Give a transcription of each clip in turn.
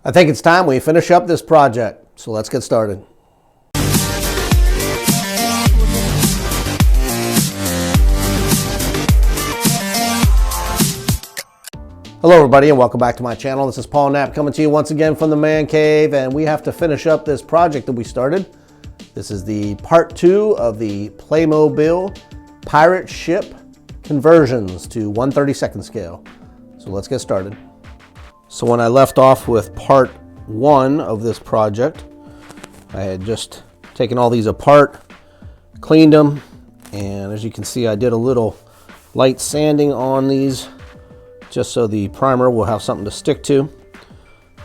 I think it's time we finish up this project, so let's get started. Hello everybody and welcome back to my channel. This is Paul Knapp coming to you once again from the man cave, and we have to finish up this project that we started. This is the part 2 of the Playmobil Pirate Ship conversions to 1/32 scale. So let's get started. So when I left off with part 1 of this project, I had just taken all these apart, cleaned them, and as you can see I did a little light sanding on these just so the primer will have something to stick to.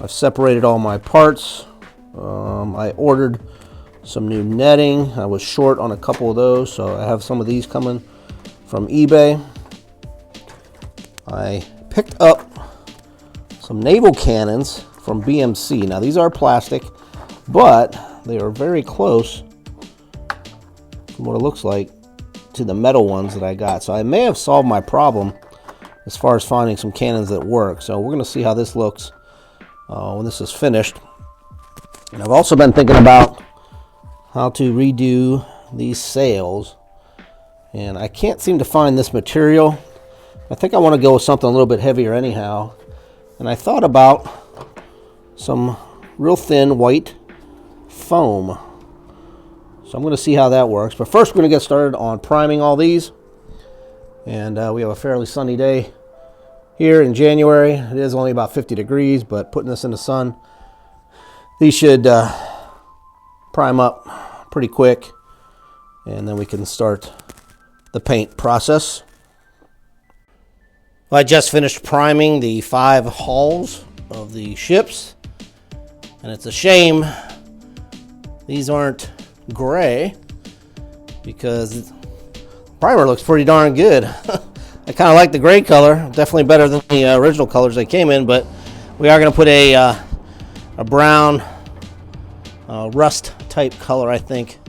I've separated all my parts. I ordered some new netting. I was short on a couple of those, so I have some of these coming from eBay. I picked up some naval cannons from BMC. Now these are plastic, but they are very close from what it looks like to the metal ones that I got. So I may have solved my problem as far as finding some cannons that work. So we're going to see how this looks when this is finished. And I've also been thinking about how to redo these sails, and I can't seem to find this material. I think I want to go with something a little bit heavier anyhow, and I thought about some real thin white foam. So I'm going to see how that works, but first we're going to get started on priming all these. And we have a fairly sunny day here in January. It is only about 50 degrees, but putting this in the sun, these should prime up pretty quick, and then we can start the paint process. Well, I just finished priming the 5 hulls of the ships, and it's a shame these aren't gray because the primer looks pretty darn good. I kind of like the gray color, definitely better than the original colors they came in, but we are going to put a brown rust type color, I think,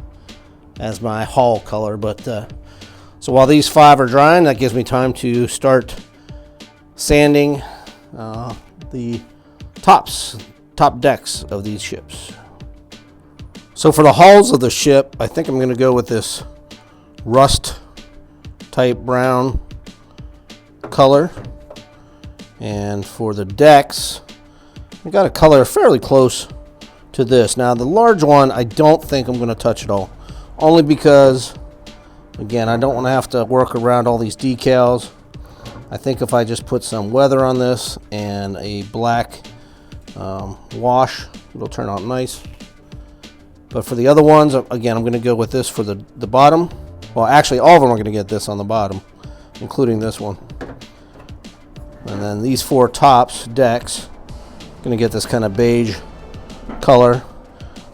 as my hull color. But so while these 5 are drying, that gives me time to start sanding the top decks of these ships. So for the hulls of the ship, I think I'm going to go with this rust type brown color, and for the decks I got a color fairly close to this. Now the large one I don't think I'm going to touch at all, only because again I don't want to have to work around all these decals. I think if I just put some weather on this and a black wash, it'll turn out nice. But for the other ones, again, I'm going to go with this for the bottom. Well, actually, all of them are going to get this on the bottom, including this one. And then these 4 tops, decks, going to get this kind of beige color.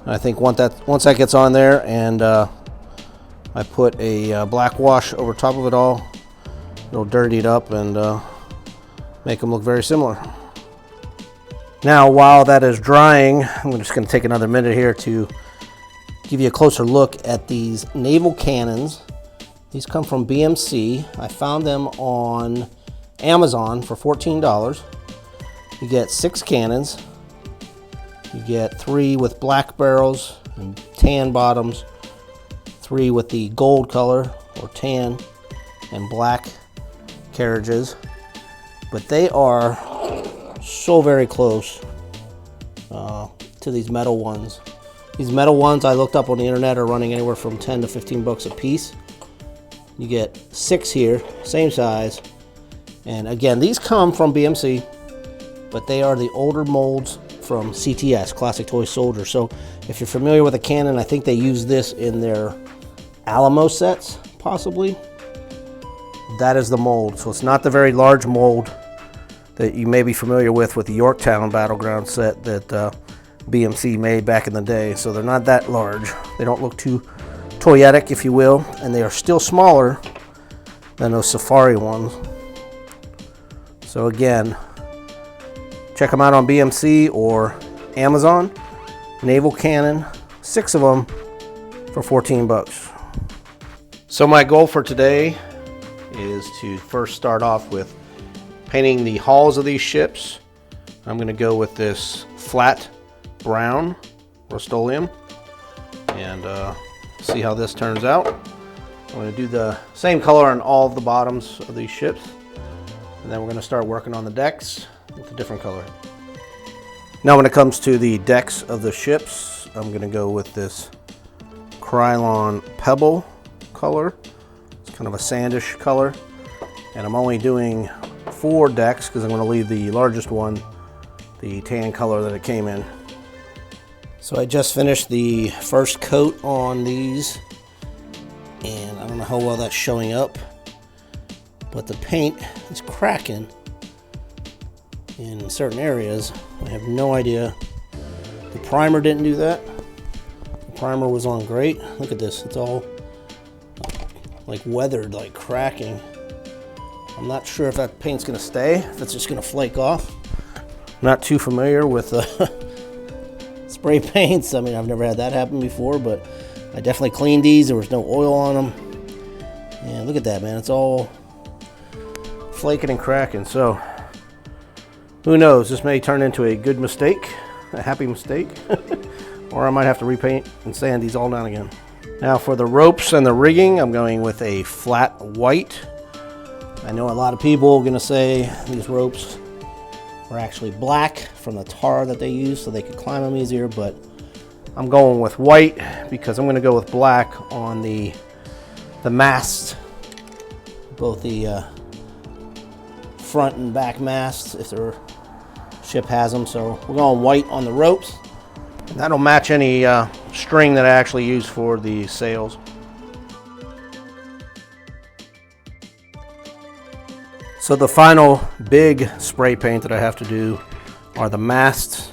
And I think once that gets on there and I put a black wash over top of it all, it'll dirty it up and make them look very similar. Now, while that is drying, I'm just going to take another minute here to give you a closer look at these naval cannons. These come from BMC. I found them on Amazon for $14. You get 6 cannons. You get 3 with black barrels and tan bottoms, 3 with the gold color or tan and black carriages. But they are so very close to these metal ones. These metal ones I looked up on the internet are running anywhere from 10 to 15 bucks a piece. You get 6 here, same size. And again, these come from BMC, but they are the older molds from CTS, Classic Toy Soldier. So if you're familiar with a cannon, I think they use this in their Alamo sets, possibly. That is the mold. So it's not the very large mold that you may be familiar with the Yorktown Battleground set that BMC made back in the day. So they're not that large. They don't look too toyetic, if you will, and they are still smaller than those Safari ones. So again, check them out on BMC or Amazon. Naval cannon, 6 of them for 14 bucks. So my goal for today is to first start off with painting the hulls of these ships. I'm going to go with this flat brown Rust-Oleum and see how this turns out. I'm going to do the same color on all of the bottoms of these ships, and then we're going to start working on the decks with a different color. Now when it comes to the decks of the ships, I'm going to go with this Krylon Pebble color. It's kind of a sandish color, and I'm only doing 4 decks because I'm going to leave the largest one the tan color that it came in. So I just finished the first coat on these, and I don't know how well that's showing up, but the paint is cracking in certain areas. I have no idea. The primer didn't do that. The primer was on great. Look at this, it's all like weathered, like cracking. I'm not sure if that paint's gonna stay, if it's just gonna flake off. Not too familiar with spray paints. I mean, I've never had that happen before, but I definitely cleaned these. There was no oil on them. And look at that, man. It's all flaking and cracking. So who knows? This may turn into a good mistake, a happy mistake, or I might have to repaint and sand these all down again. Now for the ropes and the rigging, I'm going with a flat white. I know a lot of people are going to say these ropes are actually black from the tar that they use so they could climb them easier, but I'm going with white because I'm going to go with black on the masts, both the front and back masts if their ship has them. So we're going white on the ropes, and that'll match any string that I actually use for the sails. So the final big spray paint that I have to do are the masts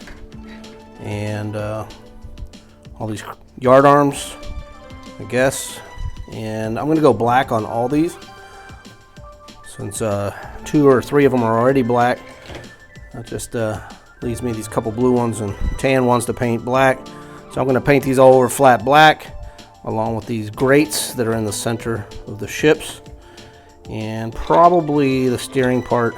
and all these yard arms, I guess. And I'm gonna go black on all these. Since 2 or 3 of them are already black, that just leaves me these couple blue ones and tan ones to paint black. So I'm gonna paint these all over flat black, along with these grates that are in the center of the ships, and probably the steering part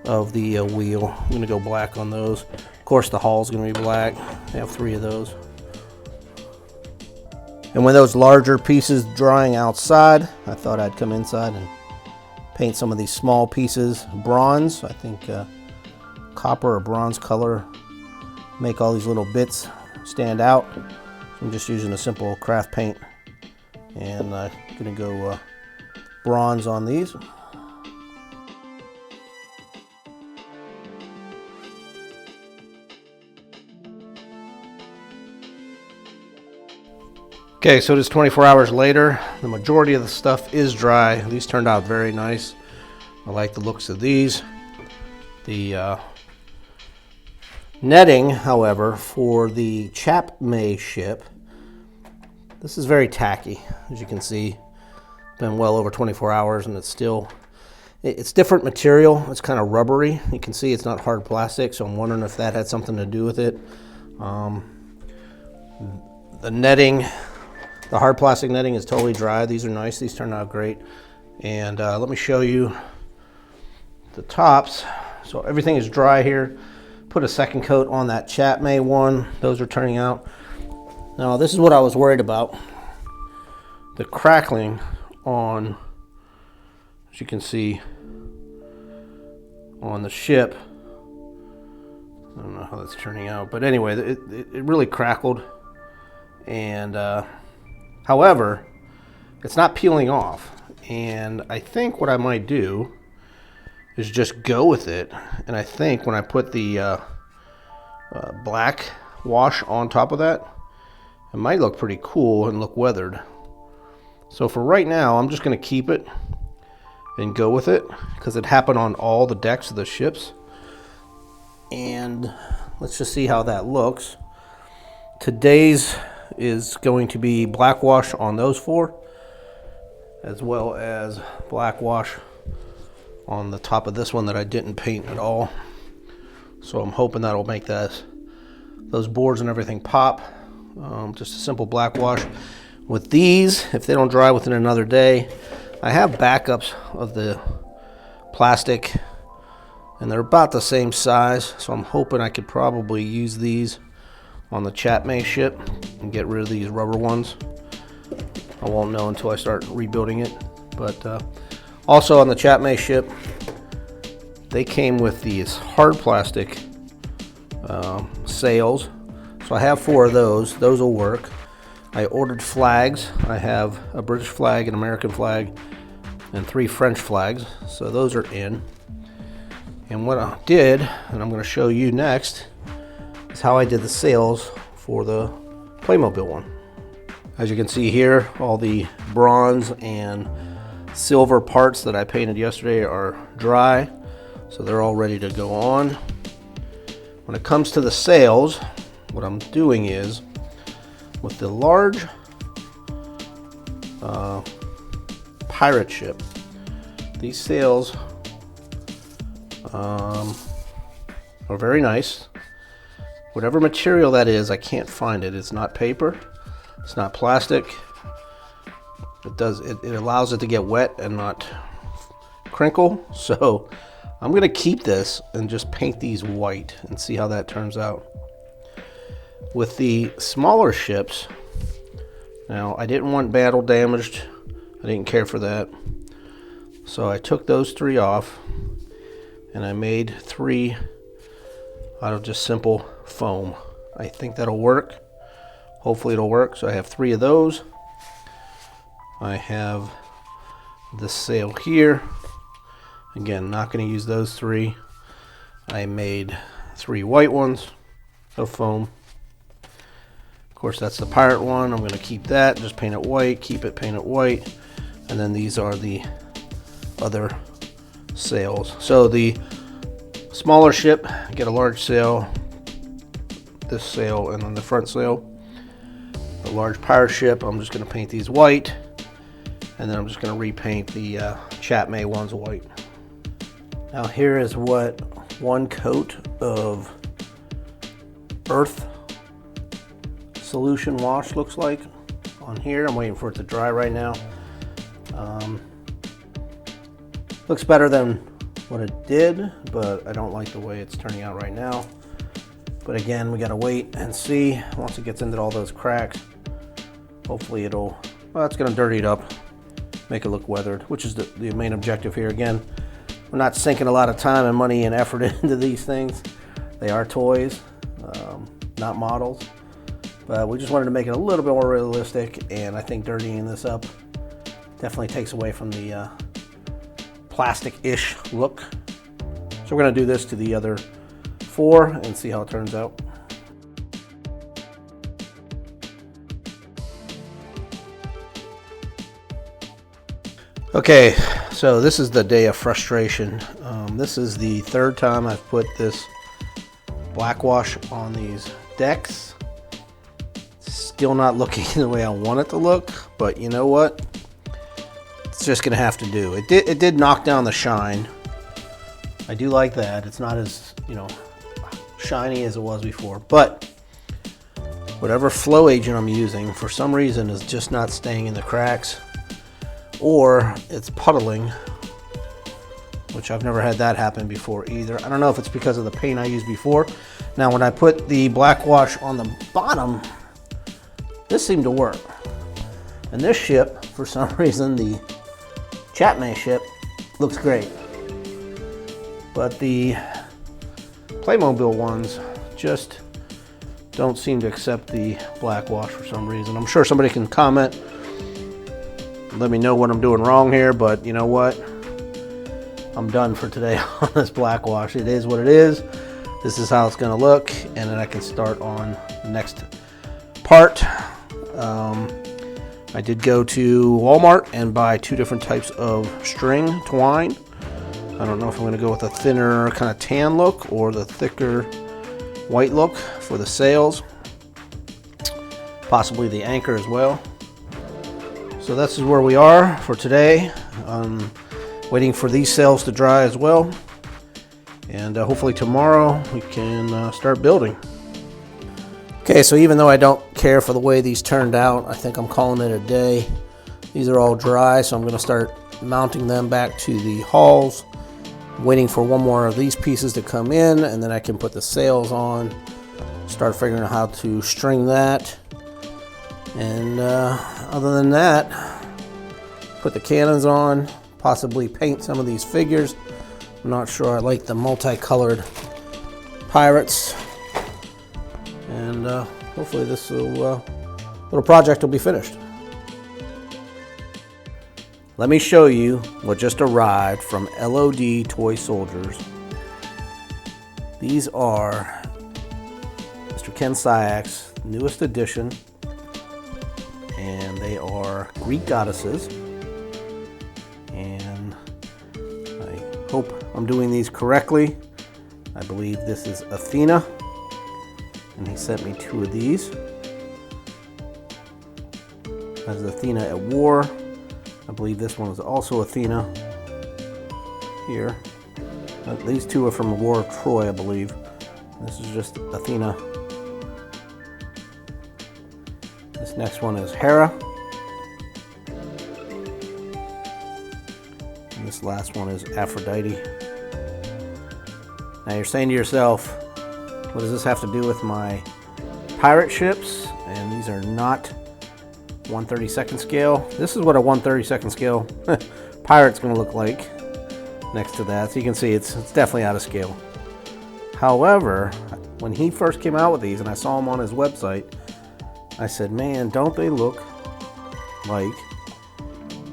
of the wheel. I'm going to go black on those. Of course, the hull's going to be black. I have 3 of those. And when those larger pieces drying outside, I thought I'd come inside and paint some of these small pieces bronze. I think copper or bronze color make all these little bits stand out. So I'm just using a simple craft paint, and I'm going to go bronze on these. Okay, so it is 24 hours later. The majority of the stuff is dry. These turned out very nice. I like the looks of these. The netting, however, for the Chapmay ship, this is very tacky, as you can see. Been well over 24 hours and it's different material. It's kind of rubbery. You can see it's not hard plastic, so I'm wondering if that had something to do with it. The netting, the hard plastic netting is totally dry. These are nice. These turned out great. And let me show you the tops. So everything is dry here. Put a second coat on that Chapmay one. Those are turning out. Now this is what I was worried about. The crackling on, as you can see, on the ship. I don't know how that's turning out, but anyway, it really crackled. And however, it's not peeling off. And I think what I might do is just go with it. And I think when I put the black wash on top of that, it might look pretty cool and look weathered. So for right now, I'm just going to keep it and go with it because it happened on all the decks of the ships. And let's just see how that looks. Today's is going to be black wash on those 4, as well as black wash on the top of this one that I didn't paint at all. So I'm hoping that'll make those boards and everything pop. Just a simple black wash. With these, if they don't dry within another day, I have backups of the plastic and they're about the same size, so I'm hoping I could probably use these on the Chatmay ship and get rid of these rubber ones. I won't know until I start rebuilding it. But also on the Chatmay ship, they came with these hard plastic sails. So I have 4 of those. Those will work. I ordered flags. I have a British flag, an American flag, and 3 French flags. So those are in. And what I did, and I'm going to show you next, is how I did the sails for the Playmobil one. As you can see here, all the bronze and silver parts that I painted yesterday are dry, so they're all ready to go on. When it comes to the sails, what I'm doing is, with the large pirate ship, these sails are very nice. Whatever material that is, I can't find it. It's not paper, it's not plastic. It allows it to get wet and not crinkle. So I'm gonna keep this and just paint these white and see how that turns out. With the smaller ships, now I didn't want battle damaged. I didn't care for that. So I took those 3 off and I made 3 out of just simple foam. I think that'll work. Hopefully it'll work. So I have 3 of those. I have this sail here. Again, not going to use those 3. I made 3 white ones of foam. Of course, that's the pirate one. I'm going to keep that, just paint it white, keep it, paint it white. And then these are the other sails. So the smaller ship, get a large sail, this sail, and then the front sail. The large pirate ship, I'm just going to paint these white. And then I'm just going to repaint the Chatmay ones white. Now here is what 1 coat of earth solution wash looks like on here. I'm waiting for it to dry right now. Looks better than what it did, but I don't like the way it's turning out right now. But again, we got to wait and see. Once it gets into all those cracks, hopefully well, it's going to dirty it up, make it look weathered, which is the main objective here. Again, we're not sinking a lot of time and money and effort into these things. They are toys, not models. But we just wanted to make it a little bit more realistic, and I think dirtying this up definitely takes away from the plastic-ish look. So we're going to do this to the other 4 and see how it turns out. Okay, so this is the day of frustration. This is the 3rd time I've put this black wash on these decks. Still not looking the way I want it to look, but you know what? It's just gonna have to do. It did knock down the shine. I do like that. It's not as, shiny as it was before, but whatever flow agent I'm using, for some reason, is just not staying in the cracks, or it's puddling, which I've never had that happen before either. I don't know if it's because of the paint I used before. Now, when I put the black wash on the bottom, this seemed to work. And this ship, for some reason, the Chatmay ship, looks great. But the Playmobil ones just don't seem to accept the black wash for some reason. I'm sure somebody can comment, let me know what I'm doing wrong here, but you know what? I'm done for today on this black wash. It is what it is. This is how it's gonna look, and then I can start on the next part. I did go to Walmart and buy 2 different types of string twine. I don't know if I'm going to go with a thinner kind of tan look or the thicker white look for the sails. Possibly the anchor as well. So this is where we are for today. Waiting for these sails to dry as well. And hopefully tomorrow we can start building. Okay, so even though I don't care for the way these turned out, I think I'm calling it a day. These are all dry, so I'm going to start mounting them back to the hulls waiting for one more of these pieces to come in, and then I can put the sails on, start figuring out how to string that. And other than that, put the cannons on, possibly paint some of these figures. I'm not sure I like the multicolored pirates. And hopefully this little project will be finished. Let me show you what just arrived from LOD Toy Soldiers. These are Mr. Ken Syack's newest edition, and they are Greek goddesses. And I hope I'm doing these correctly. I believe this is Athena, and he sent me 2 of these. That is Athena at war. I believe this one is also Athena here. These 2 are from the War of Troy, I believe. This is just Athena. This next one is Hera. And this last one is Aphrodite. Now you're saying to yourself, what does this have to do with my pirate ships? And these are not 1/32 scale. This is what a 1/32 scale pirate's going to look like next to that. So you can see it's definitely out of scale. However, when he first came out with these and I saw them on his website, I said, man, don't they look like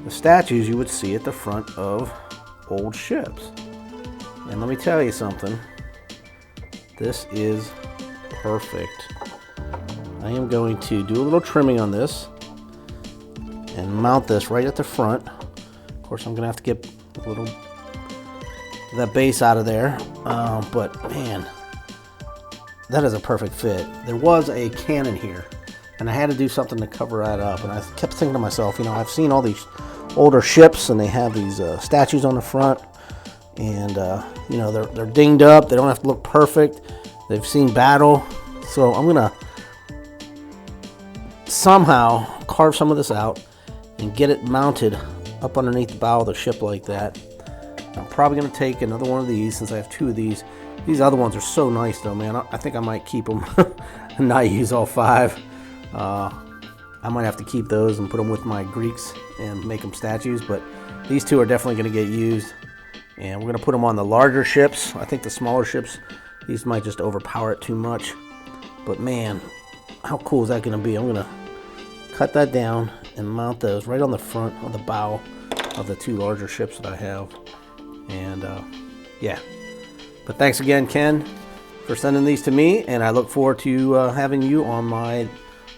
the statues you would see at the front of old ships? And let me tell you something. This is perfect. I am going to do a little trimming on this and mount this right at the front. Of course, I'm gonna have to get a little that base out of there, but man, that is a perfect fit. There was a cannon here, and I had to do something to cover that up. And I kept thinking to myself, you know, I've seen all these older ships, and they have these statues on the front, and you know, they're dinged up. They don't have to look perfect. They've seen battle, so I'm gonna somehow carve some of this out and get it mounted up underneath the bow of the ship like that. I'm probably going to take another one of these since I have 2 of these. These other ones are so nice though, man. I think I might keep them and not use all 5. I might have to keep those and put them with my Greeks and make them statues, but these 2 are definitely going to get used. And we're going to put them on the larger ships. I think the smaller ships, these might just overpower it too much. But man, how cool is that going to be? I'm going to cut that down and mount those right on the front of the bow of the 2 larger ships that I have. And yeah, but thanks again, Ken, for sending these to me, and I look forward to having you on my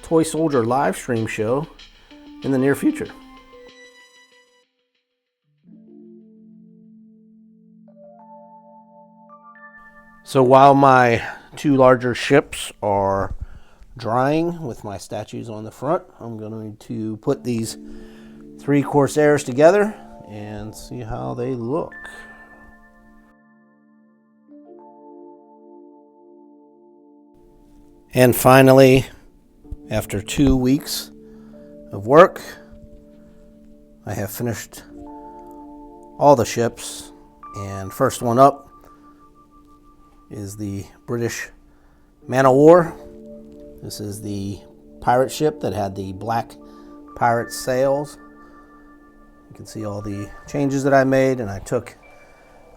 Toy Soldier live stream show in the near future. So while my 2 larger ships are drying with my statues on the front, I'm going to put these 3 Corsairs together and see how they look. And finally, after 2 weeks of work, I have finished all the ships, and first one up is the British Man of War. This is the pirate ship that had the black pirate sails. You can see all the changes that I made, and I took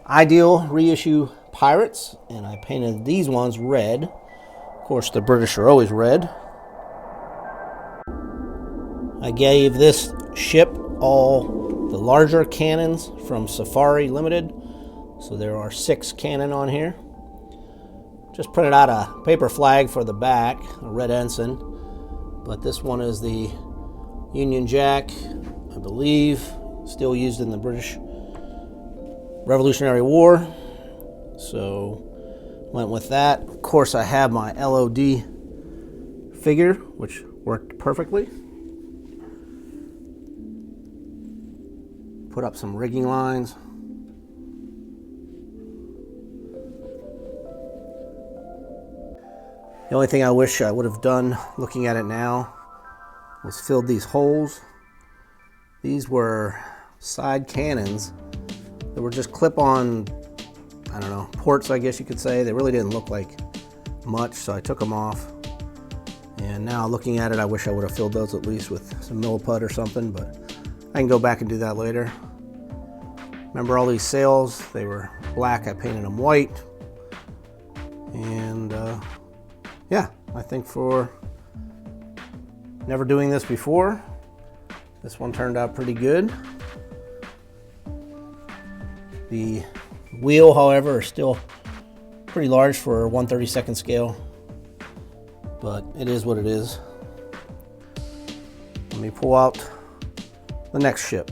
Ideal reissue pirates and I painted these ones red. Of course, the British are always red. I gave this ship all the larger cannons from Safari Limited. So there are 6 cannon on here. Just printed out a paper flag for the back, a red ensign. But this one is the Union Jack, I believe, still used in the British Revolutionary War. So went with that. Of course, I have my LOD figure, which worked perfectly. Put up some rigging lines. The only thing I wish I would have done, looking at it now, was filled these holes. These were side cannons that were just clip-on I don't know, ports, I guess you could say. They really didn't look like much, so I took them off. And now looking at it, I wish I would have filled those at least with some milliput or something, but I can go back and do that later. Remember all these sails, they were black, I painted them white. And yeah, I think for never doing this before, this one turned out pretty good. The wheel, however, is still pretty large for a 1/32 scale, but it is what it is. Let me pull out the next ship.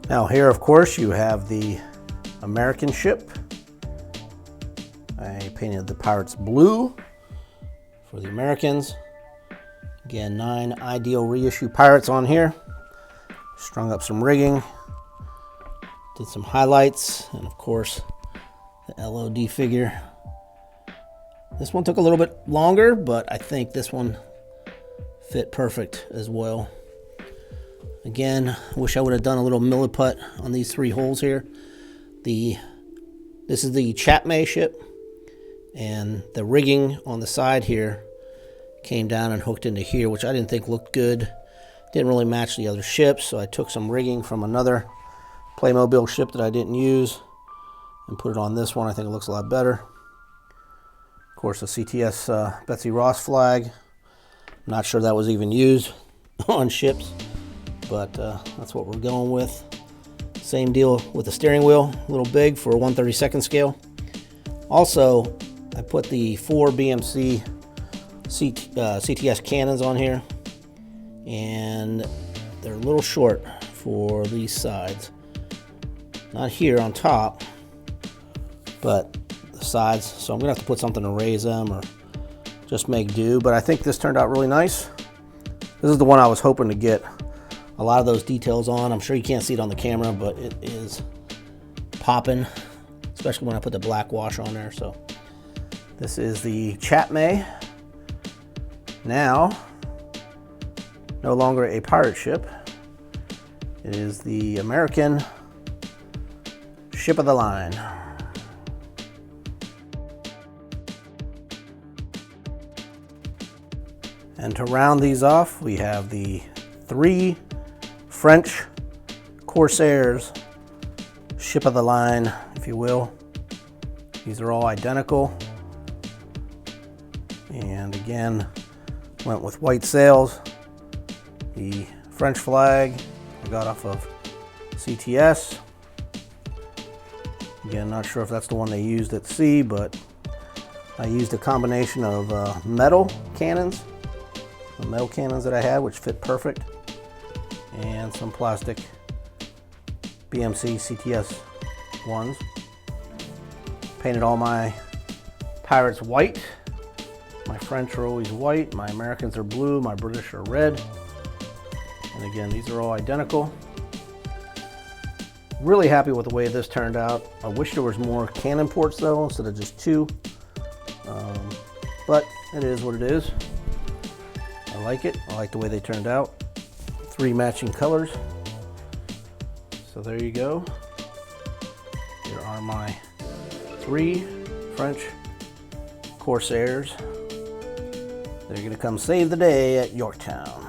Now here, of course, you have the American ship. I painted the pirates blue for the Americans. Again, 9 ideal reissue pirates on here. Strung up some rigging. Did some highlights, and of course, the LOD figure. This one took a little bit longer, but I think this one fit perfect as well. Again, I wish I would have done a little milliput on these 3 holes here. This is the Chatmay ship, and the rigging on the side here came down and hooked into here, which I didn't think looked good. Didn't really match the other ships, so I took some rigging from another Playmobil ship that I didn't use and put it on this one. I think it looks a lot better. Of course, the CTS Betsy Ross flag. I'm not sure that was even used on ships, but that's what we're going with. Same deal with the steering wheel, a little big for a 1/32 scale. Also, I put the 4 BMC CTS cannons on here, and they're a little short for these sides. Not here on top, but the sides, so I'm gonna have to put something to raise them or just make do, but I think this turned out really nice. This is the one I was hoping to get a lot of those details on. I'm sure you can't see it on the camera, but it is popping, especially when I put the black wash on there. So this is the Chatmay. Now, no longer a pirate ship. It is the American ship of the line. And to round these off, we have the 3 French Corsairs, ship of the line, if you will. These are all identical. And again, went with white sails. The French flag I got off of CTS. Again, not sure if that's the one they used at sea, but I used a combination of metal cannons, the metal cannons that I had, which fit perfect, and some plastic BMC CTS ones. Painted all my pirates white. My French are always white, my Americans are blue, my British are red. And again, these are all identical. Really happy with the way this turned out. I wish there was more cannon ports though, instead of just 2. But it is what it is. I like it. I like the way they turned out. 3 matching colors. So there you go. Here are my 3 French Corsairs. They're gonna come save the day at Yorktown.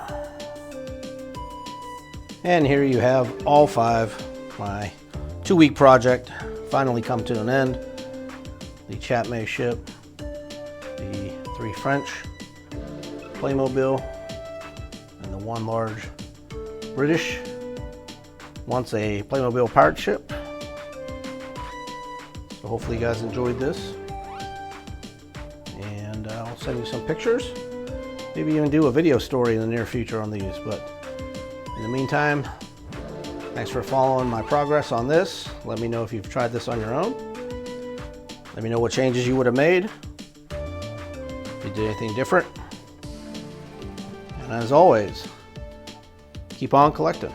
And here you have all 5. My 2-week project finally come to an end. The Chatmay ship, the 3 French Playmobil, and the 1 large British. Once a Playmobil pirate ship. So hopefully you guys enjoyed this. And I'll send you some pictures. Maybe even do a video story in the near future on these. But in the meantime, thanks for following my progress on this. Let me know if you've tried this on your own. Let me know what changes you would have made, if you did anything different. And as always, keep on collecting.